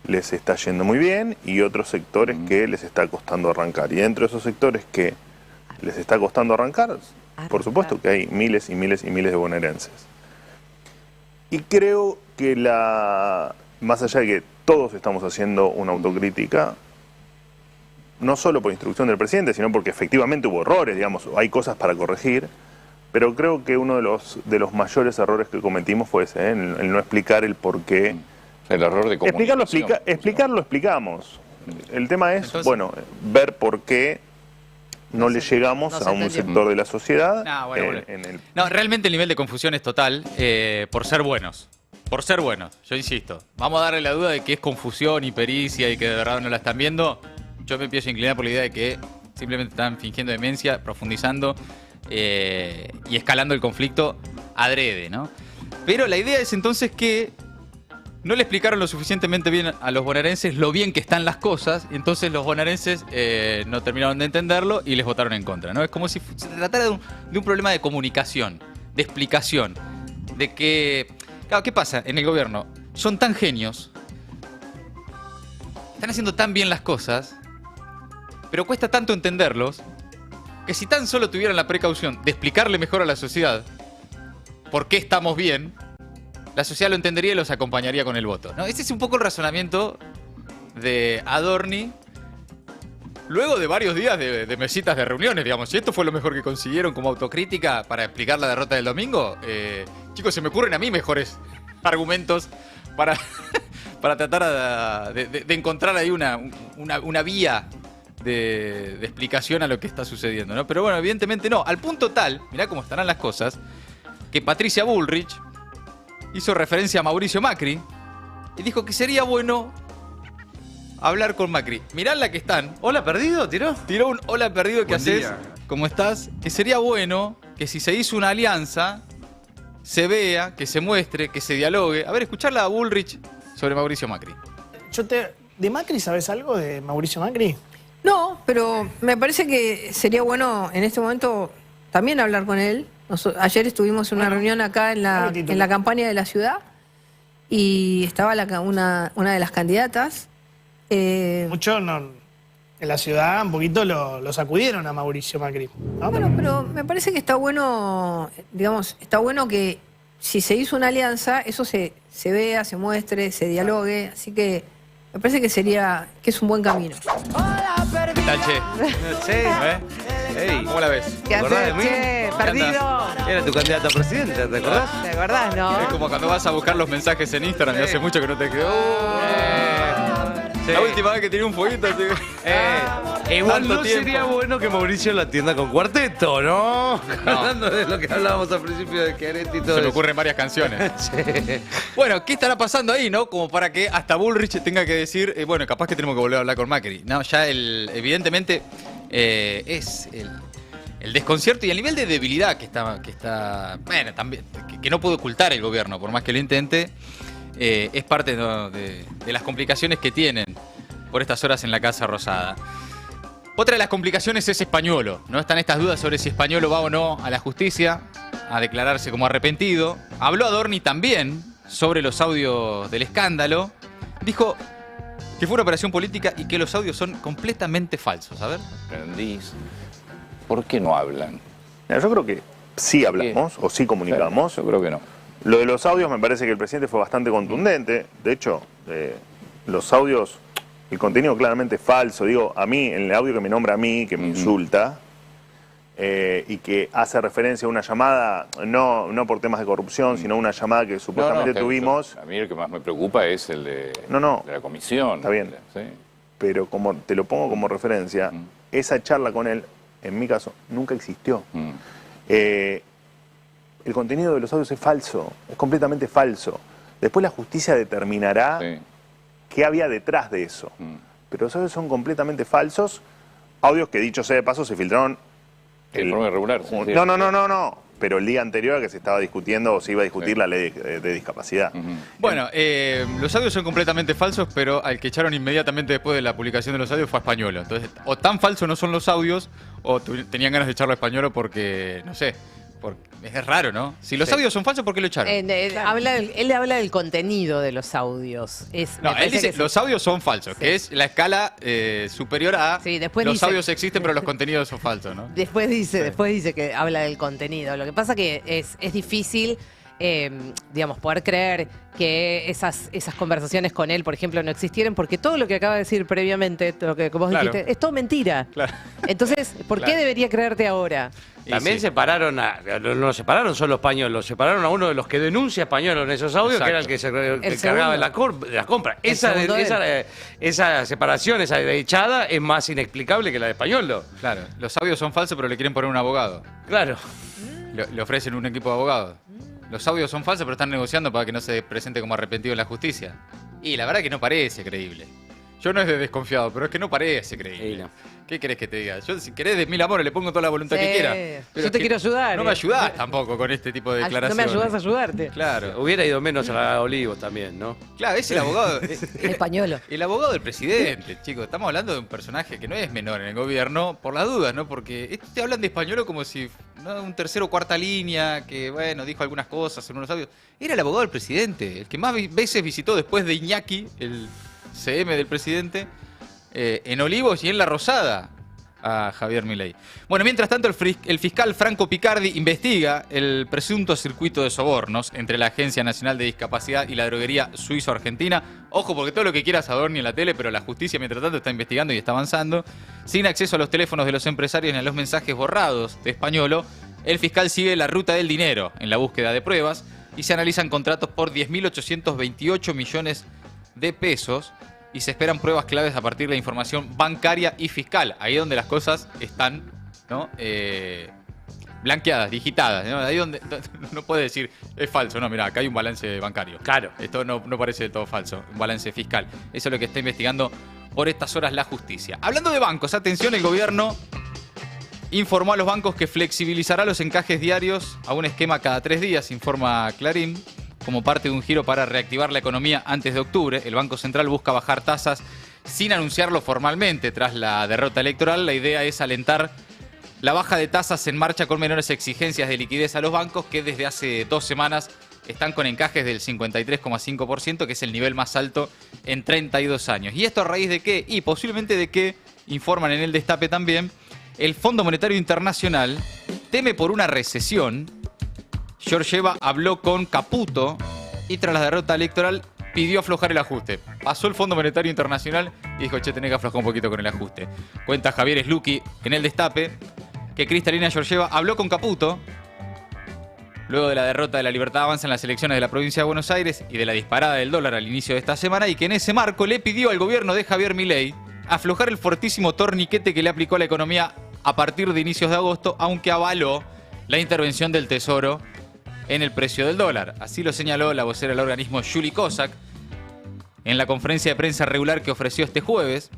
les está yendo muy bien y otros sectores que les está costando arrancar. Y dentro de esos sectores que les está costando arrancar, por supuesto que hay miles y miles y miles de bonaerenses. Y creo que más allá de que todos estamos haciendo una autocrítica, no solo por instrucción del presidente, sino porque efectivamente hubo errores, digamos, hay cosas para corregir, pero creo que uno de los mayores errores que cometimos fue ese, el no explicar el por qué. El error de comunicación. Explicarlo explicamos. El tema es, Entonces, bueno, ver por qué no le llegamos a un sector de la sociedad. No, realmente el nivel de confusión es total por ser buenos. Por ser buenos, yo insisto. Vamos a darle la duda de que es confusión y pericia y que de verdad no la están viendo. Yo me empiezo a inclinar por la idea de que simplemente están fingiendo demencia, profundizando y escalando el conflicto adrede, ¿no? Pero la idea es entonces que no le explicaron lo suficientemente bien a los bonaerenses lo bien que están las cosas, y entonces los bonaerenses no terminaron de entenderlo y les votaron en contra, ¿no? Es como si se tratara de un problema de comunicación, de explicación, de que... Claro, ¿qué pasa en el gobierno? Son tan genios, están haciendo tan bien las cosas, pero cuesta tanto entenderlos, que si tan solo tuvieran la precaución de explicarle mejor a la sociedad por qué estamos bien, la sociedad lo entendería y los acompañaría con el voto, ¿no? Ese es un poco el razonamiento de Adorni luego de varios días de mesitas de reuniones, digamos. Si esto fue lo mejor que consiguieron como autocrítica para explicar la derrota del domingo, chicos, se me ocurren a mí mejores argumentos para tratar de encontrar ahí una vía de explicación a lo que está sucediendo, ¿no? Pero bueno, evidentemente no. Al punto tal, mirá cómo estarán las cosas, que Patricia Bullrich hizo referencia a Mauricio Macri y dijo que sería bueno hablar con Macri. Mirá la que están. ¿Hola perdido? ¿Tiró? Tiró un hola perdido. ¿Qué haces? Día. ¿Cómo estás? Que sería bueno que si se hizo una alianza, se vea, que se muestre, que se dialogue. A ver, escucharla a Bullrich sobre Mauricio Macri. ¿De Macri sabes algo de Mauricio Macri? No, pero me parece que sería bueno en este momento también hablar con él. Ayer estuvimos en una reunión acá en la campaña de la ciudad y estaba una de las candidatas. Mucho en la ciudad un poquito lo sacudieron a Mauricio Macri, ¿no? Bueno, pero me parece que está bueno, digamos, está bueno que si se hizo una alianza, eso se vea, se muestre, se dialogue, así que me parece que es un buen camino. ¿Qué tal, che? Hey, ¿Cómo la ves? ¿Qué acordás haces, de mí? che? Perdido. Era tu candidata a presidente, ¿te acordás? ¿Te acordás, no? Es como cuando vas a buscar los mensajes en Instagram y hace mucho que no te quedó. Sí. La última vez que tiré un fueguito. Igual tanto no tiempo. sería bueno que Mauricio la atienda con cuarteto, ¿no? Hablando de lo que hablábamos al principio de Chiaretti y todo Se me eso. ocurren varias canciones. Sí. Bueno, ¿qué estará pasando ahí, no? Como para que hasta Bullrich tenga que decir, bueno, capaz que tenemos que volver a hablar con Macri. No, ya evidentemente es el desconcierto y el nivel de debilidad que está bueno, también, que no puede ocultar el gobierno, por más que lo intente, es parte, ¿no?, de las complicaciones que tienen por estas horas en la Casa Rosada. Otra de las complicaciones es Españolo, ¿no? Están estas dudas sobre si Españolo va o no a la justicia a declararse como arrepentido. Habló Adorni también sobre los audios del escándalo. Dijo que fue una operación política y que los audios son completamente falsos. A ver. Aprendís. ¿Por qué no hablan? Yo creo que sí hablamos o sí comunicamos. Yo creo que no. Lo de los audios me parece que el presidente fue bastante contundente. De hecho, los audios, el contenido claramente es falso. Digo, a mí, en el audio que me nombra a mí, que me insulta, y que hace referencia a una llamada, no por temas de corrupción, sino una llamada que supuestamente tuvimos. A mí el que más me preocupa es el de la comisión. Está bien. Sí. Pero como te lo pongo como referencia, esa charla con él, en mi caso, nunca existió. El contenido de los audios es falso, es completamente falso. Después la justicia determinará qué había detrás de eso. Pero los audios son completamente falsos. Audios que, dicho sea de paso, se filtraron... De forma irregular. No. pero el día anterior a que se estaba discutiendo o se iba a discutir la ley de discapacidad. Bueno, los audios son completamente falsos, pero al que echaron inmediatamente después de la publicación de los audios fue a Españolo. Entonces, o tan falsos no son los audios, o tenían ganas de echarlo a Españolo porque, no sé, porque es raro, ¿no? Si los audios son falsos, ¿por qué lo echaron? Él habla del contenido de los audios. No, él dice los audios son falsos, que es la escala superior a los audios existen, pero los contenidos son falsos, ¿no? Después dice que habla del contenido. Lo que pasa que es difícil, digamos, poder creer que esas conversaciones con él, por ejemplo, no existieran, porque todo lo que acaba de decir previamente, lo que vos dijiste, es todo mentira. Claro. Entonces, ¿por qué debería creerte ahora? También separaron no separaron solo Españolo, separaron a uno de los que denuncia Españolo en esos audios, que era el que se encargaba de la compra. Esa separación, esa echada, es más inexplicable que la de Españolo. Claro, los audios son falsos, pero le quieren poner un abogado. Claro. Le ofrecen un equipo de abogados. Los audios son falsos, pero están negociando para que no se presente como arrepentido en la justicia. Y la verdad que no parece creíble. Yo no es de desconfiado, pero es que no parece creíble. ¿Qué querés que te diga? Yo, si querés, de mil amores, le pongo toda la voluntad que quiera. Pero yo te quiero ayudar. No me ayudás tampoco con este tipo de declaraciones. No me ayudás a ayudarte. Claro. Hubiera ido menos a la Olivos también, ¿no? Claro, es el abogado. Españolo. El abogado del presidente, chicos. Estamos hablando de un personaje que no es menor en el gobierno, por las dudas, ¿no? Porque te hablan de Españolo como si un tercero o cuarta línea, que, bueno, dijo algunas cosas en unos audios. Era el abogado del presidente, el que más veces visitó después de Iñaki, el CM del presidente, en Olivos y en La Rosada, a Javier Milei. Bueno, mientras tanto, el fiscal Franco Picardi investiga el presunto circuito de sobornos entre la Agencia Nacional de Discapacidad y la droguería suizo-argentina. Ojo, porque todo lo que quieras Adorni en la tele, pero la justicia, mientras tanto, está investigando y está avanzando. Sin acceso a los teléfonos de los empresarios ni a los mensajes borrados de Españolo, el fiscal sigue la ruta del dinero en la búsqueda de pruebas y se analizan contratos por 10.828 millones de pesos. Y se esperan pruebas claves a partir de la información bancaria y fiscal. Ahí donde las cosas están, ¿no? Blanqueadas, digitadas, ¿no? Ahí donde no puede decir es falso. No, mira, acá hay un balance bancario. Claro. Esto no parece de todo falso. Un balance fiscal. Eso es lo que está investigando por estas horas la justicia. Hablando de bancos, atención, el gobierno informó a los bancos que flexibilizará los encajes diarios a un esquema cada 3 días, informa Clarín. Como parte de un giro para reactivar la economía antes de octubre, el Banco Central busca bajar tasas sin anunciarlo formalmente. Tras la derrota electoral, la idea es alentar la baja de tasas en marcha con menores exigencias de liquidez a los bancos que desde hace 2 semanas están con encajes del 53,5%, que es el nivel más alto en 32 años. ¿Y esto a raíz de qué? Y posiblemente de qué, informan en el Destape también, el Fondo Monetario Internacional teme por una recesión. Georgieva habló con Caputo y tras la derrota electoral pidió aflojar el ajuste. Pasó el Fondo Monetario Internacional y dijo, che, tenés que aflojar un poquito con el ajuste. Cuenta Javier Sluki en el Destape que Cristalina Georgieva habló con Caputo luego de la derrota de la Libertad Avanza en las elecciones de la provincia de Buenos Aires y de la disparada del dólar al inicio de esta semana, y que en ese marco le pidió al gobierno de Javier Milei aflojar el fortísimo torniquete que le aplicó a la economía a partir de inicios de agosto, aunque avaló la intervención del Tesoro en el precio del dólar. Así lo señaló la vocera del organismo, Juli Kozak, en la conferencia de prensa regular que ofreció este jueves,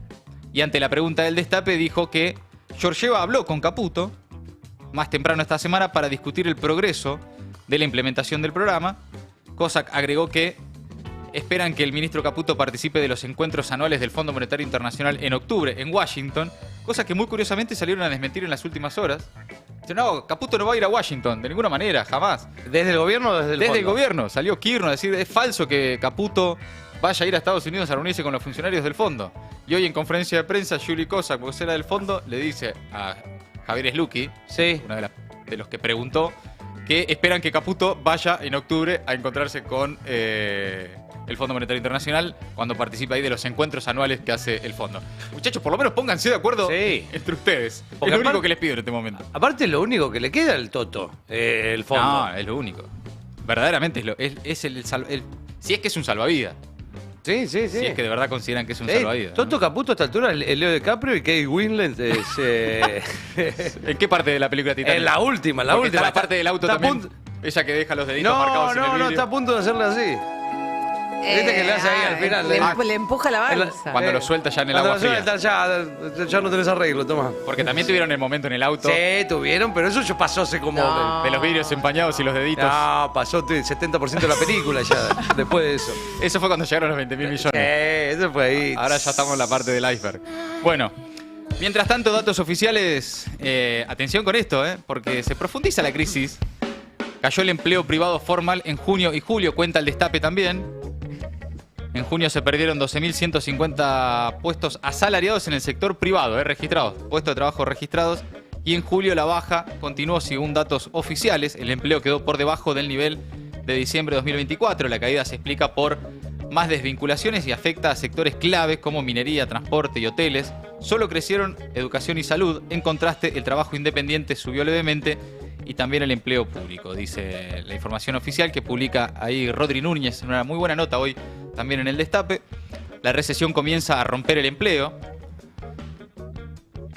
y ante la pregunta del Destape dijo que Georgieva habló con Caputo más temprano esta semana para discutir el progreso de la implementación del programa. Kozak agregó que esperan que el ministro Caputo participe de los encuentros anuales del Fondo Monetario Internacional en octubre en Washington, cosa que muy curiosamente salieron a desmentir en las últimas horas. No, Caputo no va a ir a Washington, de ninguna manera, jamás. ¿Desde el gobierno o desde el fondo? Desde el gobierno. Salió Kirchner a decir, es falso que Caputo vaya a ir a Estados Unidos a reunirse con los funcionarios del fondo. Y hoy en conferencia de prensa, Juli Kozak, vocera del fondo, le dice a Javier Sluki, uno de los que preguntó, que esperan que Caputo vaya en octubre a encontrarse con el Fondo Monetario Internacional cuando participa ahí de los encuentros anuales que hace el fondo. Muchachos, por lo menos pónganse de acuerdo entre ustedes. Porque es lo único que les pido en este momento. Aparte, lo único que le queda al Toto, el fondo. No, es lo único. Verdaderamente es el si es que es un salvavidas. Sí. Si es que de verdad consideran que es un salvavidas. Toto Caputo a esta altura, el Leo DiCaprio y Kate Winslet es... ¿En qué parte de la película Titanic? En la última, Porque está la parte del auto también. Ella que deja los deditos marcados en el vidrio. No, está a punto de hacerle así. Viste que le hace ahí al final. Le empuja la balsa. Cuando lo suelta ya en el agua fría. Ya no tenés arreglo, toma. Porque también tuvieron el momento en el auto. Sí, tuvieron, pero eso ya pasó hace como... De los vidrios empañados y los deditos. No, pasó el 70% de la película ya, después de eso. Eso fue cuando llegaron los 20.000 millones. Sí, eso fue ahí. Ahora ya estamos en la parte del iceberg. Bueno, mientras tanto, datos oficiales. Atención con esto, porque se profundiza la crisis. Cayó el empleo privado formal en junio y julio, cuenta el Destape también. En junio se perdieron 12.150 puestos asalariados en el sector privado, registrados, puestos de trabajo registrados. Y en julio la baja continuó según datos oficiales. El empleo quedó por debajo del nivel de diciembre de 2024. La caída se explica por más desvinculaciones y afecta a sectores claves como minería, transporte y hoteles. Solo crecieron educación y salud. En contraste, el trabajo independiente subió levemente y también el empleo público, dice la información oficial que publica ahí Rodri Núñez en una muy buena nota hoy también en el Destape. La recesión comienza a romper el empleo.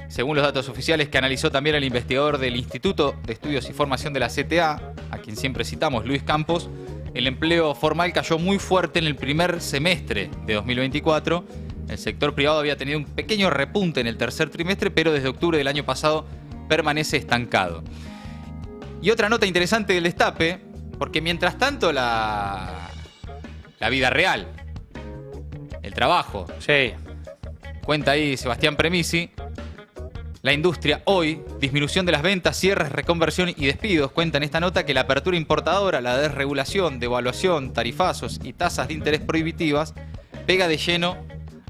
Según los datos oficiales que analizó también el investigador del Instituto de Estudios y Formación de la CTA, a quien siempre citamos, Luis Campos, el empleo formal cayó muy fuerte en el primer semestre de 2024. El sector privado había tenido un pequeño repunte en el tercer trimestre, pero desde octubre del año pasado permanece estancado. Y otra nota interesante del Destape, porque mientras tanto la vida real, el trabajo, sí, cuenta ahí Sebastián Premisi, la industria hoy, disminución de las ventas, cierres, reconversión y despidos. Cuenta en esta nota que la apertura importadora, la desregulación, devaluación, tarifazos y tasas de interés prohibitivas pega de lleno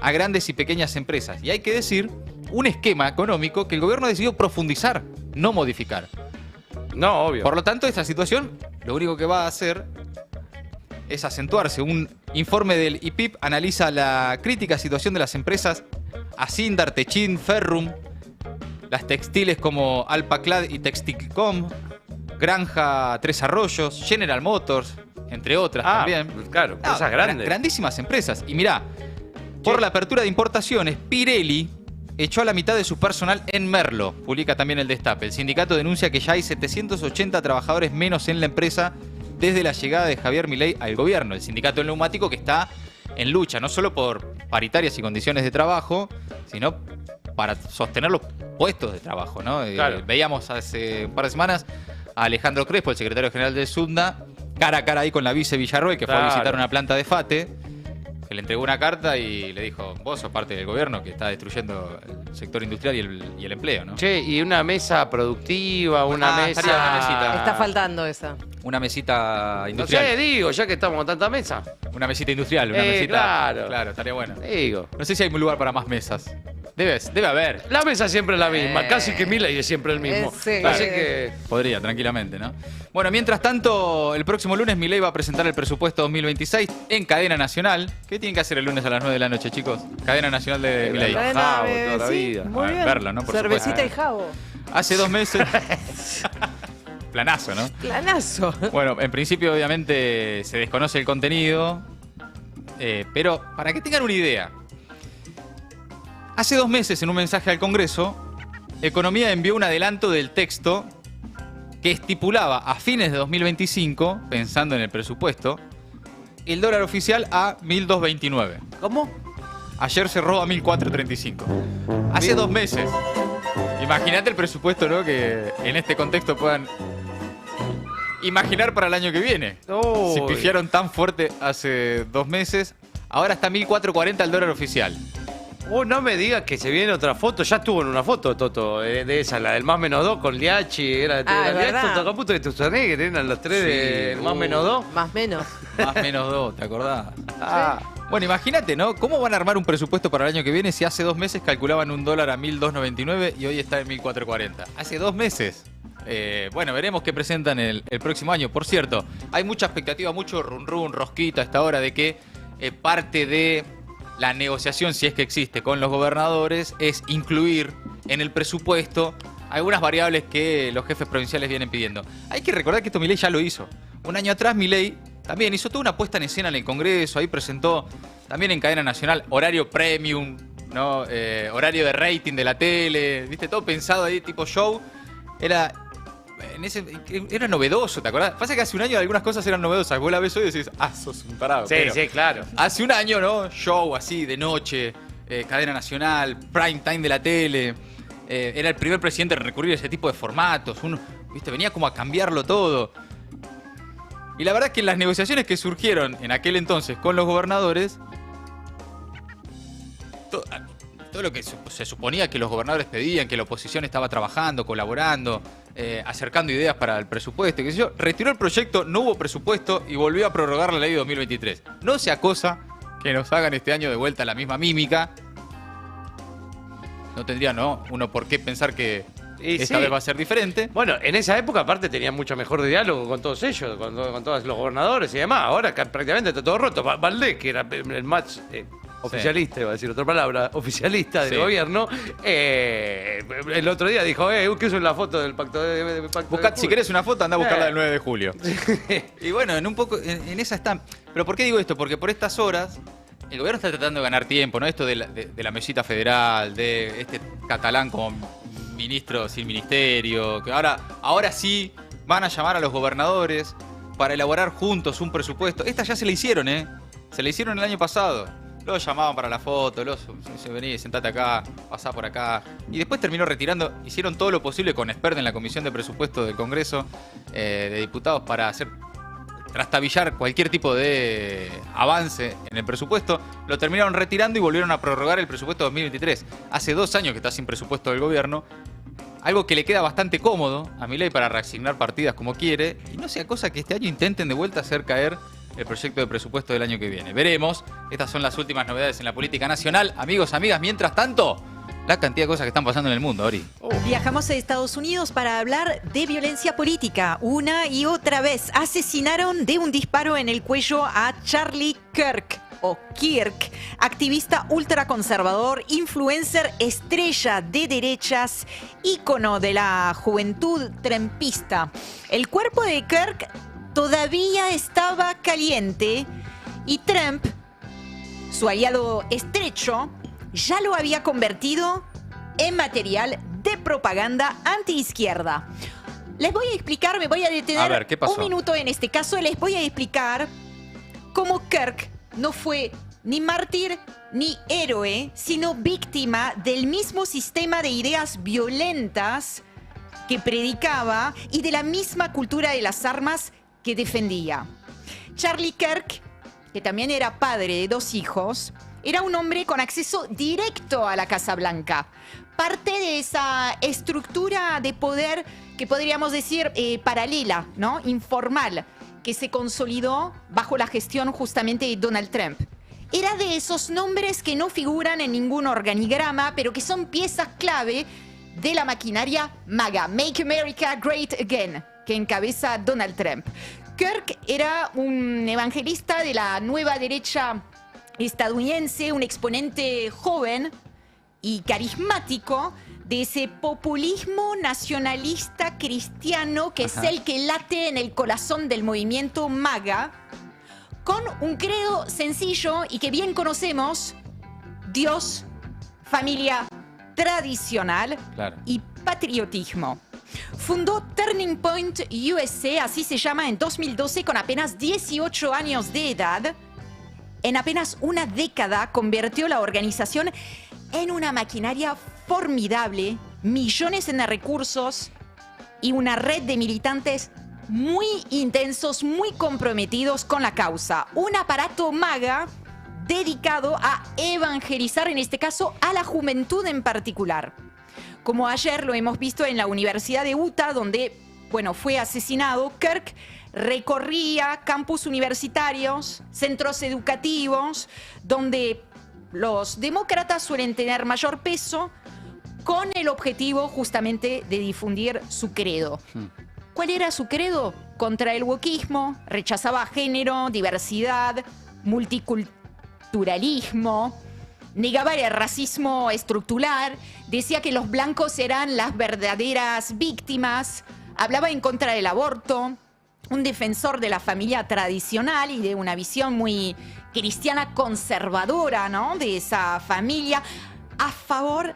a grandes y pequeñas empresas. Y hay que decir, un esquema económico que el gobierno decidió profundizar, no modificar. No, obvio. Por lo tanto, esta situación lo único que va a hacer es acentuarse. Un informe del IPIP analiza la crítica situación de las empresas Asindar, Techin, Ferrum, las textiles como Alpaclad y Textilcom, Granja Tres Arroyos, General Motors, entre otras también. Claro, empresas grandes. Grandísimas empresas. Y mirá, por la apertura de importaciones, Pirelli echó a la mitad de su personal en Merlo, publica también el Destape. El sindicato denuncia que ya hay 780 trabajadores menos en la empresa desde la llegada de Javier Milei al gobierno. El sindicato del neumático que está en lucha, no solo por paritarias y condiciones de trabajo, sino para sostener los puestos de trabajo, ¿no? Claro. Veíamos hace un par de semanas a Alejandro Crespo, el secretario general del SUNDA, cara a cara ahí con la vice Villarroel, que fue a visitar una planta de FATE, que le entregó una carta y le dijo, vos sos parte del gobierno que está destruyendo el sector industrial y el empleo, ¿no? Che, y una mesa productiva, una mesa... Una mesita, Está faltando esa. Una mesita industrial. No sé, digo, ya que estamos con tanta mesa. Una mesita industrial, una mesita... Claro, estaría bueno. Digo. No sé si hay un lugar para más mesas. Debe haber. La mesa siempre es la misma, casi que Milei es siempre el mismo. Sí. Así que... Podría, tranquilamente, ¿no? Bueno, mientras tanto, el próximo lunes Milei va a presentar el presupuesto 2026 en cadena nacional. ¿Qué tienen que hacer el lunes a las 9 de la noche, chicos? Cadena nacional de Milei. Jabo, toda la vida. Muy bien. Verlo, ¿no? Por Cervecita supuesto. y jabo. Hace 2 meses... Planazo, ¿no? Planazo. Bueno, en principio, obviamente, se desconoce el contenido. Pero, para que tengan una idea... Hace 2 meses, en un mensaje al Congreso, Economía envió un adelanto del texto que estipulaba a fines de 2025, pensando en el presupuesto, el dólar oficial a 1.229. ¿Cómo? Ayer cerró a 1.435. Hace 2 meses. Imagínate el presupuesto, ¿no? Que en este contexto puedan imaginar para el año que viene. Si pifiaron tan fuerte hace 2 meses, ahora está 1.440 el dólar oficial. No me digas que se viene otra foto. Ya estuvo en una foto, Toto, de esa, la del más menos 2 con Liachi. Era Liachi, Toto Caputo y Tusané, que eran los 3 del más menos 2. Más menos. Más menos 2, ¿te acordás? Bueno, imagínate, ¿no? ¿Cómo van a armar un presupuesto para el año que viene si hace 2 meses calculaban un dólar a 1.299 y hoy está en 1.440? Hace 2 meses. Bueno, veremos qué presentan el próximo año. Por cierto, hay mucha expectativa, mucho run rosquita a esta hora de que parte de la negociación, si es que existe, con los gobernadores es incluir en el presupuesto algunas variables que los jefes provinciales vienen pidiendo. Hay que recordar que esto Milei ya lo hizo. Un año atrás Milei también hizo toda una puesta en escena en el Congreso, ahí presentó también en cadena nacional horario premium, ¿no? Horario de rating de la tele, ¿viste? Todo pensado ahí tipo show. Era era novedoso, ¿te acordás? Pasa que hace un año algunas cosas eran novedosas. Vos la ves hoy y decís, sos un tarado. Sí, sí, claro. Hace un año, ¿no? Show así, de noche, cadena nacional, prime time de la tele. Era el primer presidente en recurrir a ese tipo de formatos. ¿Viste? Venía como a cambiarlo todo. Y la verdad es que en las negociaciones que surgieron en aquel entonces con los gobernadores, todo lo que se suponía que los gobernadores pedían, que la oposición estaba trabajando, colaborando, acercando ideas para el presupuesto, qué sé yo, retiró el proyecto, no hubo presupuesto y volvió a prorrogar la ley de 2023. No sea cosa que nos hagan este año de vuelta la misma mímica. No tendría, uno por qué pensar que esta vez va a ser diferente. Bueno, en esa época aparte tenían mucho mejor diálogo con todos ellos, con todos los gobernadores y demás. Ahora prácticamente está todo roto. Valdés, que era el más oficialista, iba a decir otra palabra, oficialista del gobierno, el otro día dijo, ¿qué uso la foto del pacto de Buscá, si querés una foto, andá a buscarla del 9 de julio. Y bueno, en esa está. Pero ¿por qué digo esto? Porque por estas horas el gobierno está tratando de ganar tiempo, ¿no? Esto de la mesita federal, de este catalán como ministro sin ministerio, que ahora sí van a llamar a los gobernadores para elaborar juntos un presupuesto. Esta ya se la hicieron, Se la hicieron el año pasado. Los llamaban para la foto, se venía, sentate acá, pasá por acá. Y después terminó retirando, hicieron todo lo posible con Espert en la Comisión de Presupuesto del Congreso de Diputados para trastabillar cualquier tipo de avance en el presupuesto. Lo terminaron retirando y volvieron a prorrogar el presupuesto 2023. Hace 2 años que está sin presupuesto del gobierno. Algo que le queda bastante cómodo a Milei para reasignar partidas como quiere. Y no sea cosa que este año intenten de vuelta hacer caer el proyecto de presupuesto del año que viene. Veremos. Estas son las últimas novedades en la política nacional. Amigos, amigas, mientras tanto, la cantidad de cosas que están pasando en el mundo, Ori. Viajamos a Estados Unidos para hablar de violencia política. Una y otra vez asesinaron de un disparo en el cuello a Charlie Kirk, activista ultraconservador, influencer, estrella de derechas, ícono de la juventud trumpista. El cuerpo de Kirk todavía estaba caliente y Trump, su aliado estrecho, ya lo había convertido en material de propaganda antiizquierda. Les voy a explicar, me voy a detener un minuto en este caso, les voy a explicar cómo Kirk no fue ni mártir ni héroe, sino víctima del mismo sistema de ideas violentas que predicaba y de la misma cultura de las armas que defendía. Charlie Kirk, que también era padre de 2 hijos, era un hombre con acceso directo a la Casa Blanca. Parte de esa estructura de poder que podríamos decir paralela, ¿no? Informal, que se consolidó bajo la gestión justamente de Donald Trump. Era de esos nombres que no figuran en ningún organigrama, pero que son piezas clave de la maquinaria MAGA, Make America Great Again, que encabeza Donald Trump. Kirk era un evangelista de la nueva derecha estadounidense, un exponente joven y carismático de ese populismo nacionalista cristiano que es el que late en el corazón del movimiento MAGA, con un credo sencillo y que bien conocemos: Dios, familia tradicional y patriotismo. Fundó Turning Point USA, así se llama, en 2012 con apenas 18 años de edad. En apenas una década convirtió la organización en una maquinaria formidable, millones en recursos y una red de militantes muy intensos, muy comprometidos con la causa. Un aparato MAGA dedicado a evangelizar, en este caso, a la juventud en particular. Como ayer lo hemos visto en la Universidad de Utah, donde, fue asesinado, Kirk recorría campus universitarios, centros educativos, donde los demócratas suelen tener mayor peso, con el objetivo justamente de difundir su credo. ¿Cuál era su credo? Contra el wokismo, rechazaba género, diversidad, multiculturalismo, negaba el racismo estructural, decía que los blancos eran las verdaderas víctimas, hablaba en contra del aborto, un defensor de la familia tradicional y de una visión muy cristiana conservadora, ¿no?, de esa familia, a favor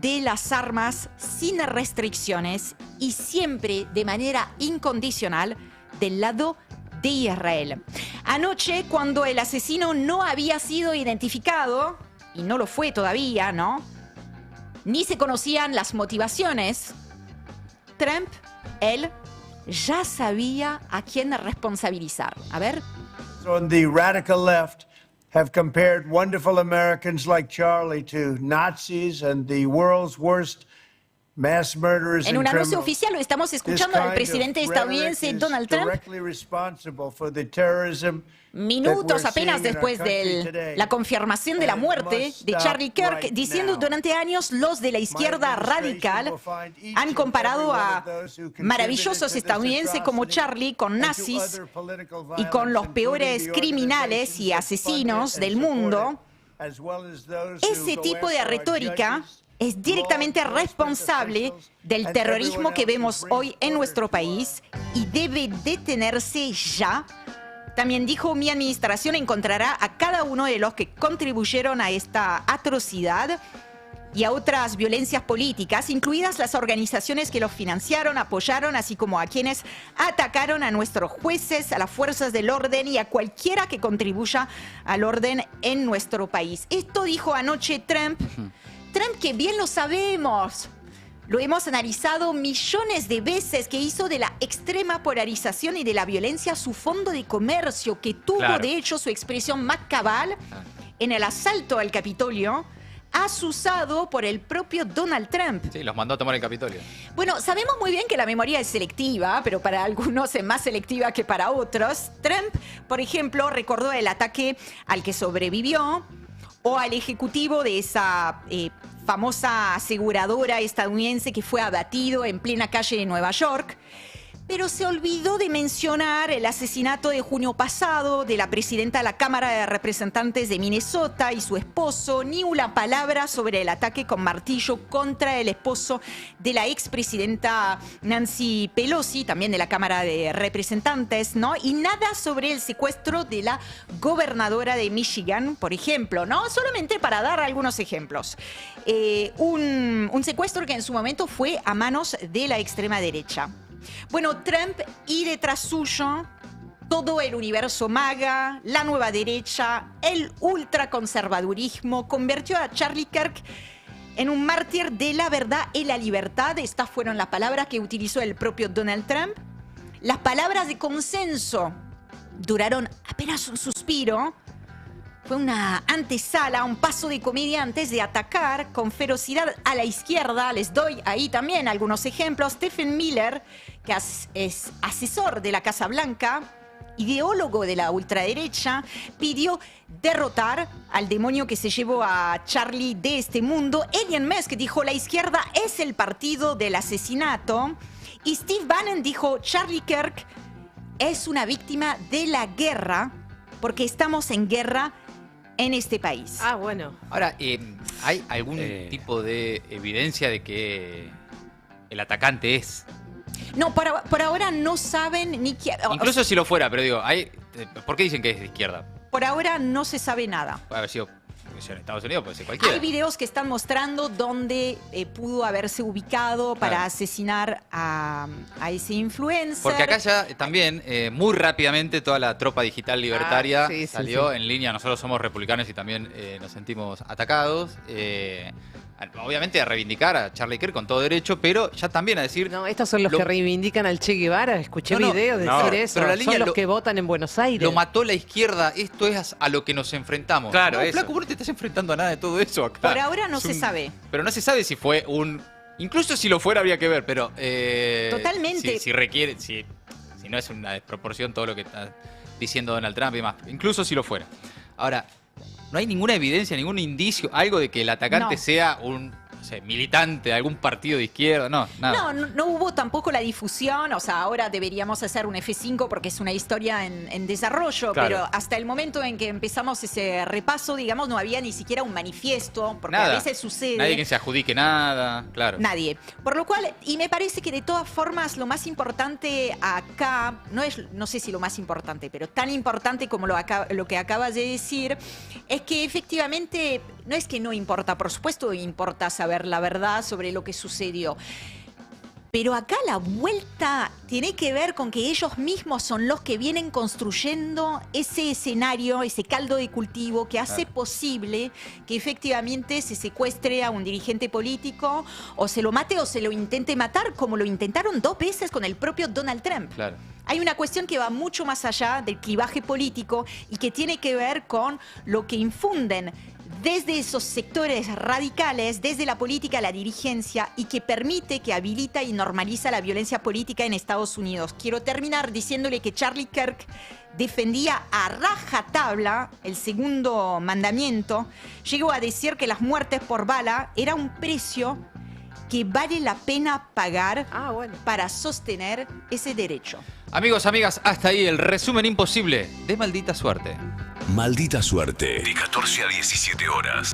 de las armas sin restricciones y siempre de manera incondicional del lado de Israel. Anoche, cuando el asesino no había sido identificado, y no lo fue todavía, ¿no? Ni se conocían las motivaciones, Trump, él, ya sabía a quién responsabilizar. A ver. On the radical left have compared wonderful Americans like Charlie to Nazis and the world's worst mass murderers en and un anuncio criminals. oficial lo estamos escuchando al presidente estadounidense Donald Trump. Minutos apenas después de la confirmación de la muerte de Charlie Kirk, diciendo durante años los de la izquierda radical han comparado a maravillosos estadounidenses como Charlie con nazis y con los peores criminales y asesinos del mundo. Ese tipo de retórica es directamente responsable del terrorismo que vemos hoy en nuestro país y debe detenerse ya. También dijo, mi administración encontrará a cada uno de los que contribuyeron a esta atrocidad y a otras violencias políticas, incluidas las organizaciones que los financiaron, apoyaron, así como a quienes atacaron a nuestros jueces, a las fuerzas del orden y a cualquiera que contribuya al orden en nuestro país. Esto dijo anoche Trump. Trump, que bien lo sabemos, lo hemos analizado millones de veces, que hizo de la extrema polarización y de la violencia su fondo de comercio, que tuvo de hecho su expresión más cabal en el asalto al Capitolio, asusado por el propio Donald Trump. Sí, los mandó a tomar el Capitolio. Bueno, sabemos muy bien que la memoria es selectiva, pero para algunos es más selectiva que para otros. Trump, por ejemplo, recordó el ataque al que sobrevivió o al ejecutivo de esa famosa aseguradora estadounidense que fue abatido en plena calle de Nueva York. Pero se olvidó de mencionar el asesinato de junio pasado de la presidenta de la Cámara de Representantes de Minnesota y su esposo, ni una palabra sobre el ataque con martillo contra el esposo de la expresidenta Nancy Pelosi, también de la Cámara de Representantes, ¿no? Y nada sobre el secuestro de la gobernadora de Michigan, por ejemplo, ¿no? Solamente para dar algunos ejemplos. Un secuestro que en su momento fue a manos de la extrema derecha. Bueno, Trump y detrás suyo todo el universo MAGA, la nueva derecha, el ultraconservadurismo, convirtió a Charlie Kirk en un mártir de la verdad y la libertad. Estas fueron las palabras que utilizó el propio Donald Trump. Las palabras de consenso duraron apenas un suspiro. Fue una antesala, un paso de comedia antes de atacar con ferocidad a la izquierda. Les doy ahí también algunos ejemplos. Stephen Miller, que es asesor de la Casa Blanca, ideólogo de la ultraderecha, pidió derrotar al demonio que se llevó a Charlie de este mundo. Elon Musk dijo, la izquierda es el partido del asesinato. Y Steve Bannon dijo, Charlie Kirk es una víctima de la guerra porque estamos en guerra en este país. Ah, bueno. Ahora, ¿hay algún tipo de evidencia de que el atacante es? No, por ahora no saben ni quién. Incluso si lo fuera, pero digo, ¿por qué dicen que es de izquierda? Por ahora no se sabe nada. Puede haber sido en Estados Unidos, puede ser cualquiera. Hay videos que están mostrando dónde pudo haberse ubicado para asesinar a ese influencer. Porque acá ya también, muy rápidamente, toda la tropa digital libertaria salió en línea. Nosotros somos republicanos y también nos sentimos atacados. Obviamente a reivindicar a Charlie Kirk con todo derecho, pero ya también a decir... No, estos son los que reivindican al Che Guevara. Escuché videos decir eso. Pero son los que votan en Buenos Aires. Lo mató la izquierda. Esto es a lo que nos enfrentamos. Claro, no, flaco, vos no te estás enfrentando a nada de todo eso acá. Por ahora no se sabe. Pero no se sabe si fue un... Incluso si lo fuera habría que ver, pero... Totalmente. Si requiere... Si no es una desproporción todo lo que está diciendo Donald Trump y demás. Incluso si lo fuera. Ahora... No hay ninguna evidencia, ningún indicio, algo de que el atacante sea un militante de algún partido de izquierda, no, nada. No hubo tampoco la difusión, o sea, ahora deberíamos hacer un F5 porque es una historia en desarrollo, pero hasta el momento en que empezamos ese repaso, digamos, no había ni siquiera un manifiesto, porque a veces sucede. Nadie que se adjudique nada, claro. Nadie. Por lo cual, y me parece que de todas formas lo más importante acá, no sé si lo más importante, pero tan importante como lo que acabas de decir, es que efectivamente no es que no importa, por supuesto importa saber la verdad sobre lo que sucedió. Pero acá la vuelta tiene que ver con que ellos mismos son los que vienen construyendo ese escenario, ese caldo de cultivo que hace posible que efectivamente se secuestre a un dirigente político o se lo mate o se lo intente matar, como lo intentaron 2 veces con el propio Donald Trump. Claro. Hay una cuestión que va mucho más allá del clivaje político y que tiene que ver con lo que infunden desde esos sectores radicales, desde la política a la dirigencia, y que permite, que habilita y normaliza la violencia política en Estados Unidos. Quiero terminar diciéndole que Charlie Kirk defendía a rajatabla el segundo mandamiento. Llegó a decir que las muertes por bala era un precio que vale la pena pagar para sostener ese derecho. Amigos, amigas, hasta ahí el resumen imposible de Maldita Suerte. Maldita Suerte, de 14 a 17 horas.